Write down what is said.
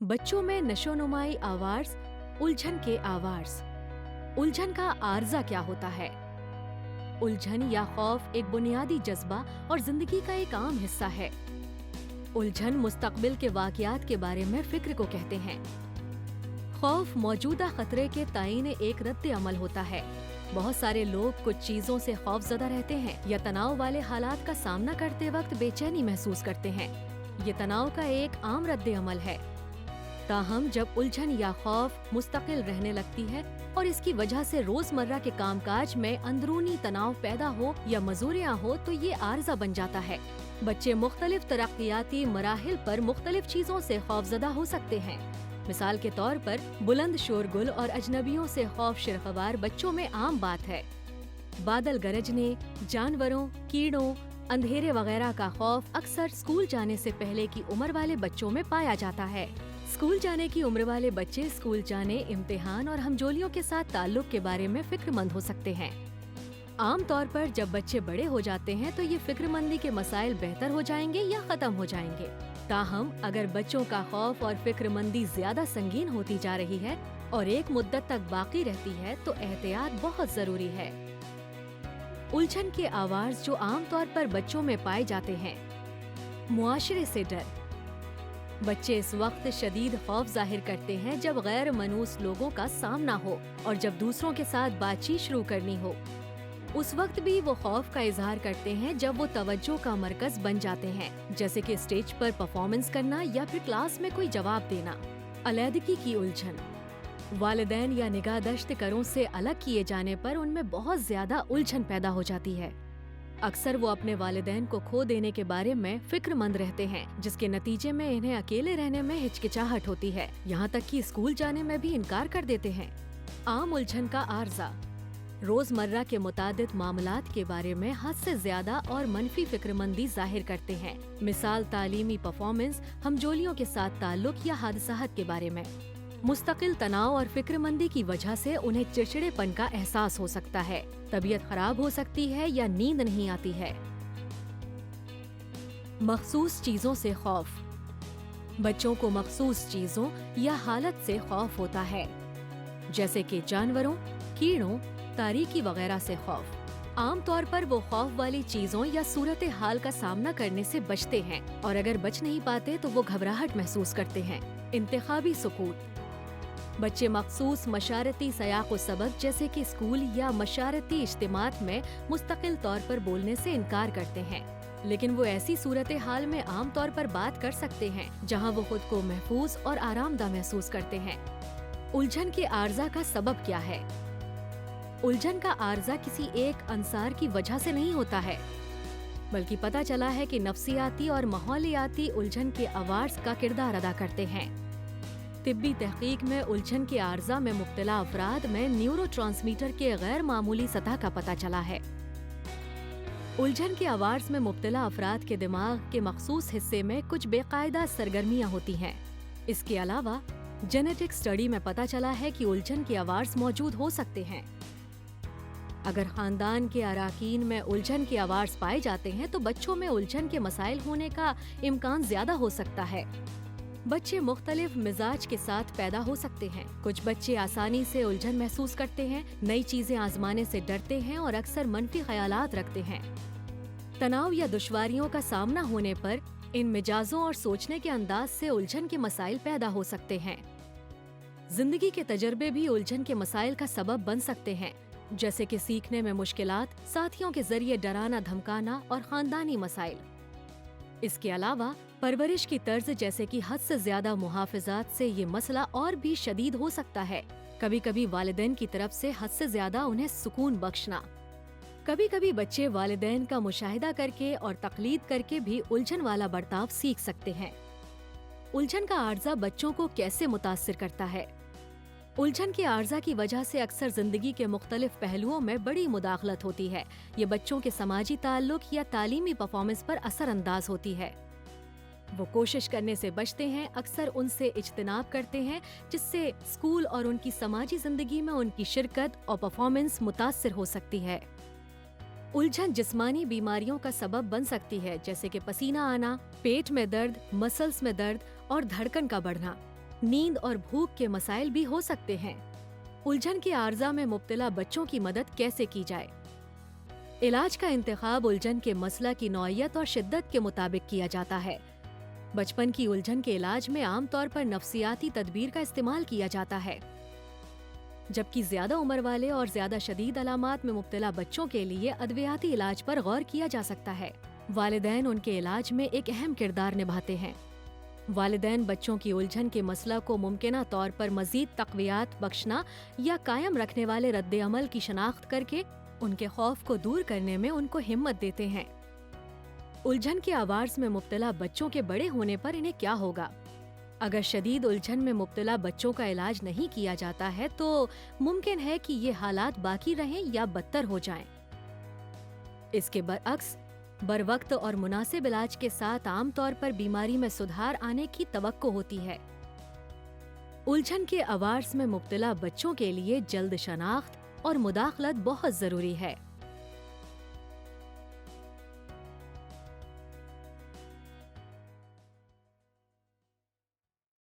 बच्चों में नशोनुमाई आवाज़, उलझन के आवाज़। उलझन का आर्जा क्या होता है? उलझन या खौफ एक बुनियादी जज्बा और जिंदगी का एक आम हिस्सा है। उलझन मुस्तकबिल के वाक़यात के बारे में फिक्र को कहते हैं। खौफ मौजूदा खतरे के ताईन एक रद्द अमल होता है। बहुत सारे लोग कुछ चीज़ों से खौफजदा रहते हैं या तनाव वाले हालात का सामना करते वक्त बेचैनी महसूस करते हैं। ये तनाव का एक आम रद्द अमल है। ताहम जब उलझन या खौफ मुस्तकिल रहने लगती है और इसकी वजह से रोजमर्रा के कामकाज में अंदरूनी तनाव पैदा हो या मजूरियाँ हो तो ये आर्जा बन जाता है। बच्चे मुख्तलिफ तरक्याती मराहिल पर मुख्तलिफ चीज़ों से खौफजदा हो सकते हैं। मिसाल के तौर पर बुलंद शोरगुल और अजनबियों से खौफ शिरखवार बच्चों में आम बात है। बादल गरजने, जानवरों, कीड़ों, अंधेरे वगैरह का खौफ अक्सर स्कूल जाने से पहले की उम्र वाले बच्चों में पाया जाता है। स्कूल जाने की उम्र वाले बच्चे स्कूल जाने, इम्तिहान और हमजोलियों के साथ ताल्लुक के बारे में फिक्रमंद हो सकते हैं। आम तौर पर जब बच्चे बड़े हो जाते हैं तो ये फिक्रमंदी के मसाइल बेहतर हो जाएंगे या खत्म हो जाएंगे। ताहम अगर बच्चों का खौफ और फिक्रमंदी ज्यादा संगीन होती जा रही है और एक मुद्दत तक बाकी रहती है तो एहतियात बहुत जरूरी है। उलझन के आवाज़ जो आम तौर पर बच्चों में पाए जाते हैं। मुआशरे से डर। बच्चे इस वक्त शदीद खौफ जाहिर करते हैं जब गैर मनूस लोगों का सामना हो और जब दूसरों के साथ बातचीत शुरू करनी हो। उस वक्त भी वो खौफ का इजहार करते हैं जब वो तवज्जो का मरकज बन जाते हैं, जैसे कि स्टेज पर परफॉर्मेंस करना या फिर क्लास में कोई जवाब देना। अलैदगी की उलझन। वालिदैन या निगाहदश्त करों से अलग किए जाने पर उनमें बहुत ज्यादा उलझन पैदा हो जाती है। अक्सर वो अपने वालिदैन को खो देने के बारे में फिक्रमंद रहते हैं, जिसके नतीजे में इन्हें अकेले रहने में हिचकिचाहट होती है। यहाँ तक कि स्कूल जाने में भी इनकार कर देते हैं। आम उलझन का आर्जा। रोजमर्रा के मुतादिद मामलात के बारे में हद से ज्यादा और मनफी फिक्रमंदी जाहिर करते हैं। मिसाल तालीमी परफॉर्मेंस, हमजोलियों के साथ ताल्लुक या हादसात के बारे में। मुस्तकिल तनाव और फिक्रमंदी की वजह से उन्हें चिड़चिड़ेपन का एहसास हो सकता है, तबीयत खराब हो सकती है या नींद नहीं आती है। मखसूस चीजों से खौफ। बच्चों को मखसूस चीजों या हालत से खौफ होता है, जैसे कि जानवरों, कीड़ों, तारीकी वगैरह से खौफ। आम तौर पर वो खौफ वाली चीजों या सूरत हाल का सामना करने से बचते हैं और अगर बच नहीं पाते तो वो घबराहट महसूस करते हैं। इंतखाबी सुकूत। बच्चे मखसूस मशारती सयाक़ सबक जैसे कि स्कूल या मशारती इज्तिमात में मुस्तकिल तौर पर बोलने से इनकार करते हैं, लेकिन वो ऐसी सूरत हाल में आम तौर पर बात कर सकते हैं जहां वो खुद को महफूज और आरामदा महसूस करते हैं। उलझन के आर्जा का सबब क्या है? उलझन का आर्जा किसी एक अंसार की वजह से नहीं होता है, बल्कि पता चला है कि नफ्सियाती और माहौलियाती उलझन के अवार्स का किरदार अदा करते हैं। तिब्बी तहकीक में उलझन के आर्जा में मुब्तला अफराद में न्यूरोट्रांसमीटर के गैर मामूली सतह का पता चला है। उलझन के अवार्स में मुब्तला अफराद के दिमाग के मखसूस हिस्से में कुछ बेकायदा सरगर्मियां होती हैं। इसके अलावा जेनेटिक स्टडी में पता चला है कि उलझन के अवार्स मौजूद हो सकते हैं। अगर खानदान के अराकीन में उलझन के अवार्स पाए जाते हैं तो बच्चों में उलझन के मसाइल होने का इम्कान ज्यादा हो सकता है। बच्चे मुख्तलिफ मिजाज के साथ पैदा हो सकते हैं। कुछ बच्चे आसानी से उलझन महसूस करते हैं, नई चीजें आजमाने से डरते हैं और अक्सर मनफी ख्यालात रखते हैं। तनाव या दुश्वारियों का सामना होने पर इन मिजाजों और सोचने के अंदाज से उलझन के मसाइल पैदा हो सकते हैं। जिंदगी के तजर्बे भी उलझन के मसाइल का सबब बन सकते हैं, जैसे कि सीखने में मुश्किलात, साथियों के जरिए डराना धमकाना और खानदानी मसाइल। इसके अलावा परवरिश की तर्ज जैसे कि हद से ज्यादा मुहाफिजात से ये मसला और भी शदीद हो सकता है। कभी कभी वालिदैन की तरफ से हद से ज्यादा उन्हें सुकून बख्शना। कभी कभी बच्चे वालिदैन का मुशाहिदा करके और तकलीद करके भी उलझन वाला बर्ताव सीख सकते हैं। उलझन का आर्जा बच्चों को कैसे मुतासिर करता है? उलझन के आर्जा की वजह से अक्सर जिंदगी के मुख्तलिफ पहलुओं में बड़ी मुदाखलत होती है। ये बच्चों के समाजी ताल्लुक या तालीमी परफॉर्मेंस पर असर अंदाज होती है। वो कोशिश करने से बचते हैं, अक्सर उनसे इज्तिनाब करते हैं, जिससे स्कूल और उनकी समाजी जिंदगी में उनकी शिरकत और परफॉर्मेंस मुतासिर हो सकती है। उलझन जिस्मानी बीमारियों का सबब बन सकती है, जैसे कि पसीना आना, पेट में दर्द, मसल्स में दर्द और धड़कन का बढ़ना। نیند اور بھوک کے مسائل بھی ہو سکتے ہیں۔ الجھن کے عارضہ میں مبتلا بچوں کی مدد کیسے کی جائے؟ علاج کا انتخاب الجھن کے مسئلہ کی نوعیت اور شدت کے مطابق کیا جاتا ہے۔ بچپن کی الجھن کے علاج میں عام طور پر نفسیاتی تدبیر کا استعمال کیا جاتا ہے، جبکہ زیادہ عمر والے اور زیادہ شدید علامات میں مبتلا بچوں کے لیے ادویاتی علاج پر غور کیا جا سکتا ہے۔ والدین ان کے علاج میں ایک اہم کردار نبھاتے ہیں۔ والدین بچوں کی الجھن کے مسئلہ کو ممکنہ طور پر مزید تقویات بخشنا یا قائم رکھنے والے رد عمل کی شناخت کر کے ان کے خوف کو دور کرنے میں ان کو ہمت دیتے ہیں۔ الجھن کے عوارض میں مبتلا بچوں کے بڑے ہونے پر انہیں کیا ہوگا؟ اگر شدید الجھن میں مبتلا بچوں کا علاج نہیں کیا جاتا ہے تو ممکن ہے کہ یہ حالات باقی رہیں یا بدتر ہو جائیں۔ اس کے برعکس بروقت اور مناسب علاج کے ساتھ عام طور پر بیماری میں سدھار آنے کی توقع ہوتی ہے۔ الجھن کے عوارض میں مبتلا بچوں کے لیے جلد شناخت اور مداخلت بہت ضروری ہے۔